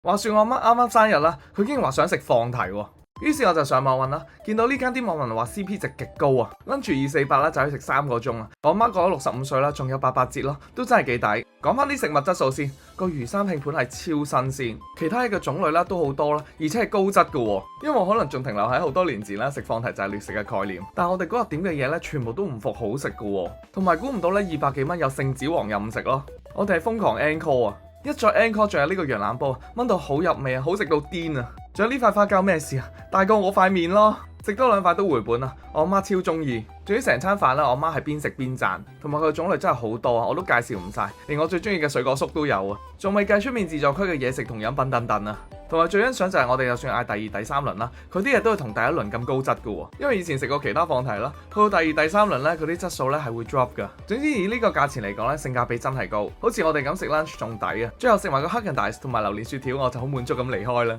話說我阿媽啱啱生日啦，佢竟然話想食放題喎。於是我就上網揾啦，見到呢間啲網民話 CP 值極高啊，lunch 248啦就可以食3個鐘啊。我阿媽過咗65歲啦，仲有800折咯，都真係幾抵。講翻啲食物質素先，個魚生拼盤係超新鮮，其他嘅種類啦都好多啦，而且係高質嘅喎。因為我可能仲停留喺好多年前啦，食放題就係劣食嘅概念。但係我哋嗰日點嘅嘢咧，全部都唔服好食嘅喎，同埋估唔到咧200幾蚊有聖子王任食咯。我哋係瘋狂 encore 啊！一再 encore 仲有呢個羊腩煲，炆到好入味啊，好食到癲啊！仲有呢塊花膠咩事啊？大過我塊面咯，食多2塊都回本啊！我阿媽超中意，仲要成餐飯啦，我阿媽係邊食邊讚，同埋佢嘅種類真係好多啊，我都介紹唔晒，連我最中意嘅水果粟都有啊，仲未計出面自助區嘅嘢食同飲品等等啊！同埋最欣賞就係我哋就算嗌第2、第3輪啦，佢啲嘢都係同第1輪咁高質嘅喎，因為以前食過其他放題啦，去到第2、第3輪咧，佢啲質素咧係會 drop 噶。總之以呢個價錢嚟講咧，性價比真係高，好似我哋咁食 lunch 仲抵啊！最後食埋個 Häagen-Dazs 同埋榴蓮雪條，我就好滿足咁離開啦。